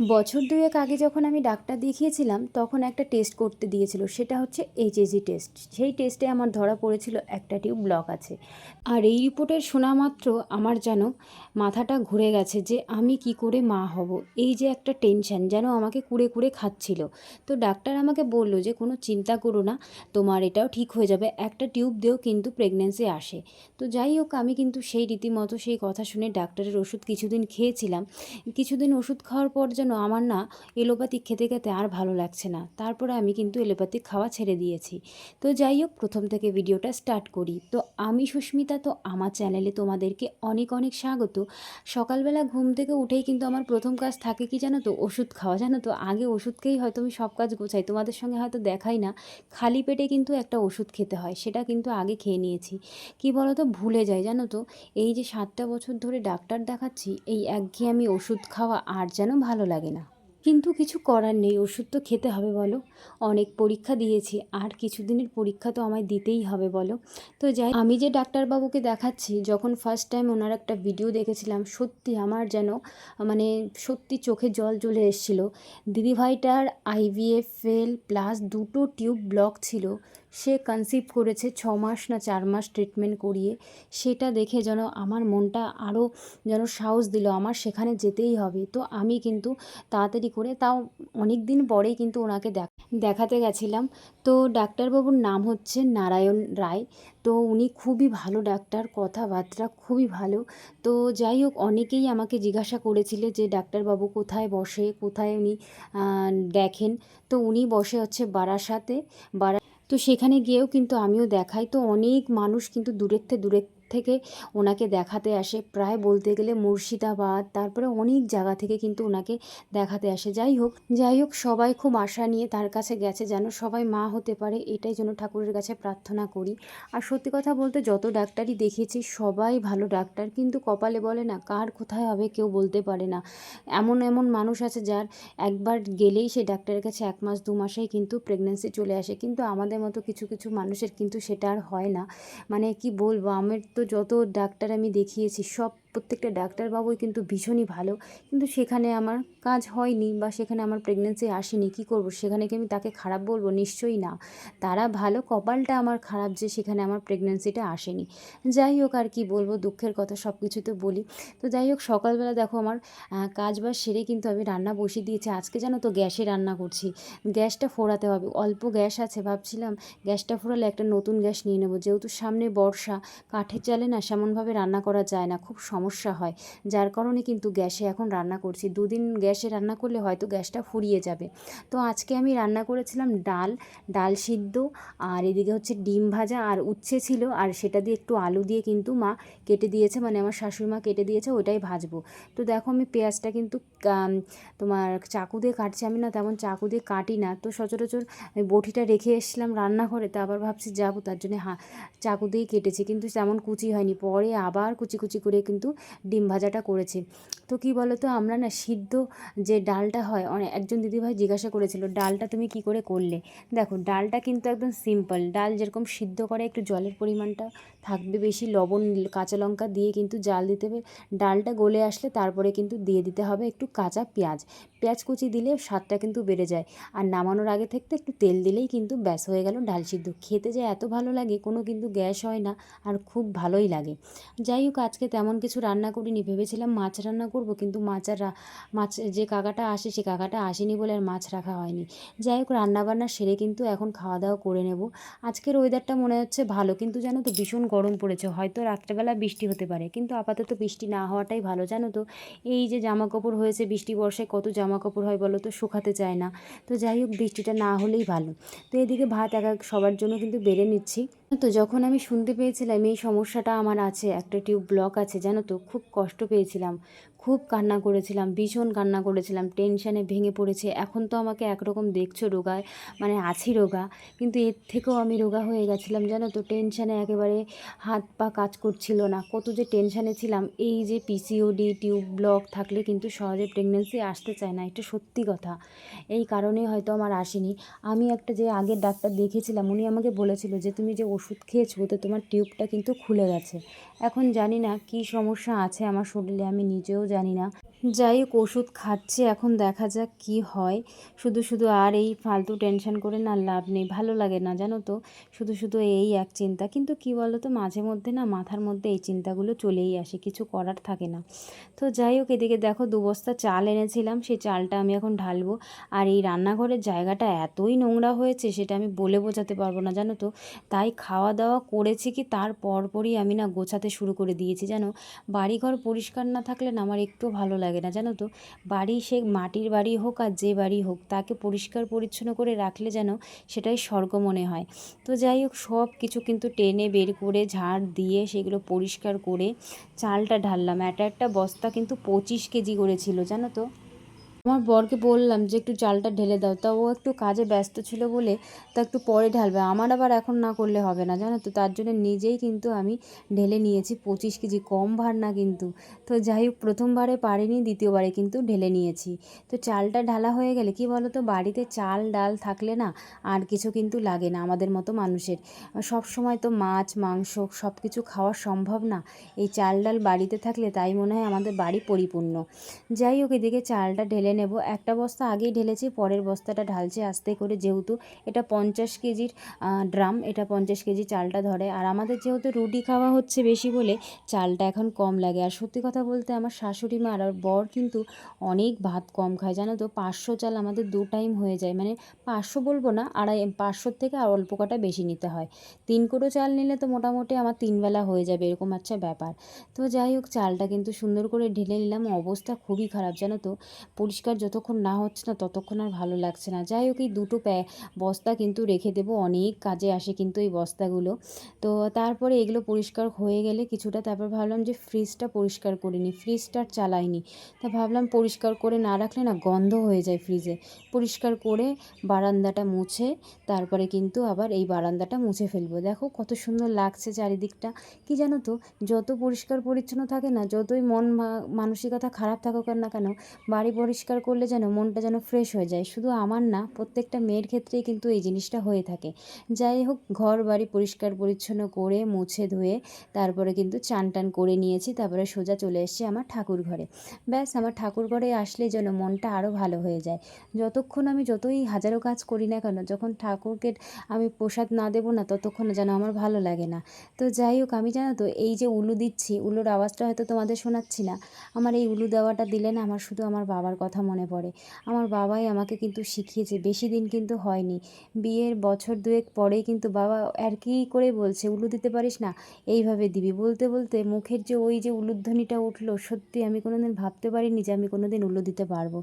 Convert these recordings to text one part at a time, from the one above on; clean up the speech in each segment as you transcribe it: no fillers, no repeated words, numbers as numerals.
বছর দুয়েক আগে যখন আমি ডাক্তার দেখিয়েছিলাম তখন একটা টেস্ট করতে দিয়েছিল, সেটা হচ্ছে এইচএসজি টেস্ট। সেই টেস্টে আমার ধরা পড়েছিল একটা টিউব ব্লক আছে। আর এই রিপোর্টের শোনা মাত্র আমার যেন মাথাটা ঘুরে গেছে যে আমি কি করে মা হব। এই যে একটা টেনশন যেন আমাকে কুড়ে কুড়ে খাচ্ছিল। তো ডাক্তার আমাকে বলল যে কোনো চিন্তা করো না, তোমার এটাও ঠিক হয়ে যাবে, একটা টিউব দিয়েও কিন্তু প্রেগনেন্সি আসে। তো যাই হোক, আমি কিন্তু সেই রীতিমতো সেই কথা শুনে ডাক্তারের ওষুধ কিছুদিন খেয়েছিলাম। কিছুদিন ওষুধ খাওয়ার পর যেন আমার না এলোপ্যাথিক খেতে খেতে আর ভালো লাগছে না। তারপরে আমি কিন্তু এলোপ্যাথিক খাওয়া ছেড়ে দিয়েছি। তো যাই হোক, প্রথম থেকে ভিডিওটা স্টার্ট করি। তো আমি সুস্মিতা, তো আমার চ্যানেলে তোমাদেরকে অনেক অনেক স্বাগত। সকালবেলা ঘুম থেকে উঠেই কিন্তু আমার প্রথম কাজ থাকে কি জানো তো, ওষুধ খাওয়া। জানো তো, আগে ওষুধকেই হয়তো আমি সব কাজ গোছাই, তোমাদের সঙ্গে হয়তো দেখাই না। খালি পেটে কিন্তু একটা ওষুধ খেতে হয়, সেটা কিন্তু আগে খেয়ে নিয়েছি। কি বলো তো, ভুলে যাই জানো তো। এই যে 7টা বছর ধরে ডাক্তার দেখাচ্ছি, এই একঘেয়েমি ওষুধ খাওয়া আর যেন ভালো লাগে না। কিন্তু কিছু করার নেই, ওষুধ তো খেতে হবে বলো। অনেক পরীক্ষা দিয়েছি, আর কিছুদিনের পরীক্ষা তো আমায় দিতেই হবে বলো। তো যাই, আমি যে ডাক্তারবাবুকে দেখাচ্ছি, যখন ফার্স্ট টাইম ওনার একটা ভিডিও দেখেছিলাম, সত্যি আমার যেন মানে সত্যি চোখে জল চলে এসেছিলো। দিদিভাইটার আইভিএফ ফেল প্লাস দুটো টিউব ব্লক ছিল। সে কনসিভ করেছে 6 মাস না 4 মাস ট্রিটমেন্ট করিয়ে। সেটা দেখে যেন আমার মনটা আরও যেন সাহস দিল, আমার সেখানে যেতেই হবে। তো আমি কিন্তু তাড়াতাড়ি করে, তাও অনেক দিন পরেই কিন্তু ওনাকে দেখাতে গেছিলাম। তো ডাক্তারবাবুর নাম হচ্ছে নারায়ণ রায়। তো উনি খুবই ভালো ডাক্তার, কথাবার্তা খুবই ভালো। তো যাই হোক, অনেকেই আমাকে জিজ্ঞাসা করেছিল যে ডাক্তারবাবু কোথায় বসে, কোথায় উনি দেখেন। তো উনি বসে হচ্ছে বারাসাতে। তো সেখানে গিয়েও কিন্তু আমিও দেখাই। তো অনেক মানুষ কিন্তু দূরের থেকে ওনাকে দেখাতে আসে, প্রায় বলতে গেলে মুর্শিদাবাদ, তারপরে অনেক জায়গা থেকে কিন্তু ওনাকে দেখাতে আসে। যাই হোক, সবাই খুব আশা নিয়ে তার কাছে গেছে, যেন সবাই মা হতে পারে, এটাই যেন ঠাকুরের কাছে প্রার্থনা করি। আর সত্যি কথা বলতে, যত ডাক্তারই দেখেছি সবাই ভালো ডাক্তার, কিন্তু কপালে বলে না কার কোথায় হবে কেউ বলতে পারে না। এমন এমন মানুষ আছে যার একবার গেলেই সে ডাক্তারের কাছে 1 মাস 2 মাসেই কিন্তু প্রেগন্যান্সি চলে আসে, কিন্তু আমাদের মতো কিছু কিছু মানুষের কিন্তু সেটা আর হয় না। মানে কি বলবো, আমার তো যত ডাক্তার আমি দেখিয়েছি প্রত্যেকটা ডাক্তারবাবুই কিন্তু ভীষণই ভালো, কিন্তু সেখানে আমার কাজ হয়নি বা সেখানে আমার প্রেগন্যান্সি আসেনি। কি করব, সেখানে কি আমি তাকে খারাপ বলবো? নিশ্চয়ই না। তারা ভালো, কপালটা আমার খারাপ যে সেখানে আমার প্রেগন্যান্সিটা আসেনি। যাই হোক, আর কি বলবো, দুঃখের কথা সব কিছুতে বলি। তো যাই হোক, সকালবেলা দেখো আমার কাজ বাজ সেরে কিন্তু আমি রান্না বসিয়ে দিয়েছি। আজকে জানো তো গ্যাসে রান্না করছি। গ্যাসটা ফোড়াতে হবে, অল্প গ্যাস আছে, ভাবছিলাম গ্যাসটা ফোড়ালে একটা নতুন গ্যাস নিয়ে নেবো। যেহেতু সামনে বর্ষা, কাঠের জালে না সেমনভাবে রান্না করা যায় না, খুব সমস্যা হয়। যার কারণে কিন্তু গ্যাসে এখন রান্না করছি। 2 দিন গ্যাসে রান্না করলে হয়তো গ্যাসটা ফুরিয়ে যাবে। তো আজকে আমি রান্না করেছিলাম ডাল সিদ্ধ, আর এদিকে হচ্ছে ডিম ভাজা, আর উচ্ছে ছিল, আর সেটা দিয়ে একটু আলু দিয়ে কিন্তু মা কেটে দিয়েছে, মানে আমার শাশুড়ি মা কেটে দিয়েছে, ওটাই ভাজবো। তো দেখো, আমি পেঁয়াজটা কিন্তু তোমার চাকু দিয়ে কাটছি। আমি না তেমন চাকু দিয়ে কাটি না, তো সচরাচর বটিটা রেখে এসেছিলাম রান্নাঘরে, তো আবার ভাবছি যাবো, তার জন্য চাকু দিয়েই কেটেছি, কিন্তু তেমন কুচি হয়নি। পরে আবার কুচি কুচি করে কিন্তু ডিম ভাজাটা করেছি। তো কি বলো তো, আমরা না সিদ্ধ যে ডালটা হয়, একজন দিদিভাই জিজ্ঞাসা করেছিল ডালটা তুমি কি করে করলে। দেখো, ডালটা কিন্তু একদম সিম্পল। ডাল যেরকম সিদ্ধ করে, একটু জলের পরিমাণটা থাকবে বেশি, লবণ কাঁচা লঙ্কা দিয়ে কিন্তু জাল দিতে হবে। ডালটা গলে আসলে তারপরে কিন্তু দিয়ে দিতে হবে একটু কাঁচা পেঁয়াজ কুচি দিলে স্বাদটা কিন্তু বেড়ে যায়। আর নামানোর আগে থাকতে একটু তেল দিলেই কিন্তু ব্যাস হয়ে গেল ডাল সিদ্ধ। খেতে যে এত ভালো লাগে, কোনো কিন্তু গ্যাস হয় না, আর খুব ভালোই লাগে। যাই হোক, আজকে তেমন কিছু রান্না করিনি, ভেবেছিলাম মাছ রান্না করব, কিন্তু মাছ যে কাকাটা আসে সে কাকাটা আসেনি বলে আর মাছ রাখা হয়নি। যাই হোক, রান্নাবান্না সেরে কিন্তু এখন খাওয়া দাওয়া করে নেব। আজকের ওয়েদারটা মনে হচ্ছে ভালো, কিন্তু জানো তো ভীষণ গরম পড়েছে। হয়তো রাত্রেবেলা বৃষ্টি হতে পারে, কিন্তু আপাতত বৃষ্টি না হওয়াটাই ভালো। জানো তো, এই যে জামা কাপড় হয়েছে, বৃষ্টি বর্ষায় কত জামা কাপড় হয় বলো তো, শুকাতে চায় না। তো যাই হোক, বৃষ্টিটা না হলেই ভালো। তো এদিকে ভাত সবার জন্য কিন্তু বেড়ে নিচ্ছি। তো যখন আমি শুনতে পেয়েছিলাম এই সমস্যাটা আমার আছে, একটা টিউব ব্লক আছে, জানো তো খুব কষ্ট পেয়েছিলাম, খুব কান্না করেছিলাম, ভীষণ কান্না করেছিলাম, টেনশানে ভেঙে পড়েছে। এখন তো আমাকে একরকম দেখছো রোগায়, মানে আছি রোগা, কিন্তু এর থেকেও আমি রোগা হয়ে গেছিলাম, জানো তো। টেনশানে একেবারে হাত পা কাজ করছিল না, কত যে টেনশানে ছিলাম। এই যে পিসিওডি টিউব ব্লক থাকলে কিন্তু সহজে প্রেগনেন্সি আসতে চায় না, এটা সত্যি কথা। এই কারণেই হয়তো আমার আসেনি। আমি একটা যে আগের ডাক্তার দেখিয়েছিলাম, উনি আমাকে বলেছিল যে তুমি যে ওষুধ খেয়েছো তো তোমার টিউবটা কিন্তু খুলে গেছে। এখন জানি না কী সমস্যা আছে আমার শরীরে, আমি নিজেও জানি না। যাই হোক ওষুধ খাচ্ছি, এখন দেখা যাক কি হয়। শুধু শুধু আর এই ফালতু টেনশন করে না লাভ নেই, ভালো লাগে না জানো তো, শুধু শুধু এই এক চিন্তা। কিন্তু কি বলো তো, মাঝে মধ্যে না মাথার মধ্যে এই চিন্তাগুলো চলেই আসে, কিছু করার থাকে না। তো যাই হোক, এদিকে দেখো 2 বস্তা চাল এনেছিলাম, সেই চালটা আমি এখন ঢালবো। আর এই রান্নাঘরের জায়গাটা এতই নোংরা হয়েছে সেটা আমি বলে বোঝাতে পারবো না জানো তো। তাই খাওয়া দাওয়া করেছি কি তার পরপরই আমি না গোছাতে শুরু করে দিয়েছি জানো। বাড়িঘর পরিষ্কার না থাকলে না আমার একটু ভালো লাগে না জানো তো। বাড়ি সে মাটির বাড়ি হোক আর যে বাড়ি হোক, তাকে পরিষ্কার পরিচ্ছন্ন করে রাখলে যেন সেটাই স্বর্গ মনে হয়। তো যাই হোক, সব কিছু কিন্তু টেনে বের করে ঝাড় দিয়ে সেগুলো পরিষ্কার করে চালটা ঢাললাম। একটা বস্তা কিন্তু 25 কেজি করেছিল জানো তো। আমার বরকে বললাম যে একটু চালটা ঢেলে দাও, তা ও একটু কাজে ব্যস্ত ছিল বলে তা একটু পরে ঢালবে। আমার আবার এখন না করলে হবে না জানো তো, তার জন্য নিজেই কিন্তু আমি ঢেলে নিয়েছি। 25 কেজি কম ভার না কিন্তু। তো যাই হোক, প্রথমবারে পারিনি, দ্বিতীয়বারে কিন্তু ঢেলে নিয়েছি। তো চালটা ঢালা হয়ে গেলে কি বলো তো, বাড়িতে চাল ডাল থাকলে না আর কিছু কিন্তু লাগে না আমাদের মতো মানুষের। সব সময় তো মাছ মাংস সব কিছু খাওয়া সম্ভব না। এই চাল ডাল বাড়িতে থাকলে তাই মনে হয় আমাদের বাড়ি পরিপূর্ণ। যাই হোক, এদিকে চালটা ঢেলে নেব। একটা বস্তা আগেই ঢেলেছি, পরের বস্তাটা ঢালছি আস্তে করে, যেহেতু এটা 50 কেজির ড্রাম, এটা 50 কেজি চালটা ধরে। আর আমাদের যেহেতু রুটি খাওয়া হচ্ছে বেশি বলে চালটা এখন কম লাগে। আর সত্যি কথা বলতে আমার শাশুড়ি মা আর বর কিন্তু অনেক ভাত কম খায় জানো তো। 500 চাল আমাদের 2 টাইম হয়ে যায়, মানে 500 বলবো না, 500 থেকে আর অল্প কটা বেশি নিতে হয়। 3 কুটো চাল নিলে তো মোটামুটি আমার 3 বেলা হয়ে যাবে, এরকম একটা ব্যাপার। তো যাই হোক, চালটা কিন্তু সুন্দর করে ঢেলে নিলাম। অবস্থা খুবই খারাপ জানো তো, পরিষ্কার যতক্ষণ না হচ্ছে না ততক্ষণ আর ভালো লাগছে না। যাই হোক, এই দুটো বস্তা কিন্তু রেখে দেবো, অনেক কাজে আসে কিন্তু এই বস্তাগুলো। তো তারপরে এগুলো পরিষ্কার হয়ে গেলে কিছুটা, তারপর ভাবলাম যে ফ্রিজটা পরিষ্কার করে নিই, ফ্রিজটা আর চালাইনি। তা ভাবলাম পরিষ্কার করে না রাখলে না গন্ধ হয়ে যায় ফ্রিজে। পরিষ্কার করে বারান্দাটা মুছে তারপরে কিন্তু আবার এই বারান্দাটা মুছে ফেলবো। দেখো কত সুন্দর লাগছে চারিদিকটা। কি জানো তো, যত পরিষ্কার পরিচ্ছন্ন থাকে না, যতই মন মানসিকতা খারাপ থাকুক না কেন, বাড়ি পরিষ্কার করলে যেন মনটা যেন ফ্রেশ হয়ে যায়। শুধু আমার না, প্রত্যেকটা মেয়ের ক্ষেত্রেই কিন্তু এই জিনিসটা হয়ে থাকে। যাই হোক, ঘর বাড়ি পরিষ্কার পরিচ্ছন্ন করে মুছে ধুয়ে তারপরে কিন্তু চান টান করে নিয়েছি। তারপরে সোজা চলে এসেছি আমার ঠাকুর ঘরে। ব্যাস, আমার ঠাকুর ঘরে আসলে যেন মনটা আরও ভালো হয়ে যায়। যতক্ষণ আমি যতই হাজারো কাজ করি না কেন, যখন ঠাকুরকে আমি প্রসাদ না দেবো না ততক্ষণ যেন আমার ভালো লাগে না। তো যাই হোক, আমি জানো তো এই যে উলু দিচ্ছি, উলুর আওয়াজটা হয়তো তোমাদের শোনাচ্ছি না। আমার এই উলু দেওয়াটা দিলে না আমার শুধু আমার বাবার কথা মনে পড়ে। আমার বাবাই আমাকে কিন্তু শিখিয়েছে, বেশি দিন কিন্তু হয়নি, বিয়ের বছর দুয়েক পরেই কিন্তু বাবা আর কি করে বলছে উলু দিতে পারিস না, এইভাবে দিবি। বলতে বলতে মুখের যে ওই যে উলুধ্বনিটা উঠলো, সত্যি আমি কোনোদিন ভাবতে পারিনি যে আমি কোনোদিন উলু দিতে পারবো।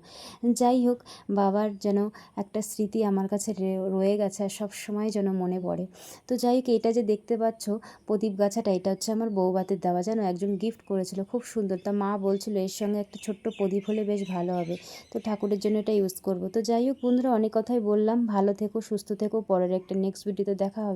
যাই হোক, বাবার যেন একটা স্মৃতি আমার কাছে রয়ে গেছে আর সব সময় যেন মনে পড়ে। তো যাই হোক, এটা যে দেখতে পাচ্ছ প্রদীপ গাছাটা, এটা হচ্ছে আমার বউভাতের দেওয়া, যেন একজন গিফট করেছিল, খুব সুন্দর। তা মা বলছিল এর সঙ্গে একটা ছোট্ট প্রদীপ হলে বেশ ভালো হবে, তো ঠাকুরের জন্য এটা ইউজ করব। তো যাই হোক বন্ধুরা, অনেক কথাই বললাম, ভালো থেকো সুস্থ থেকো, পরের একটা নেক্সট ভিডিওতে দেখা হবে।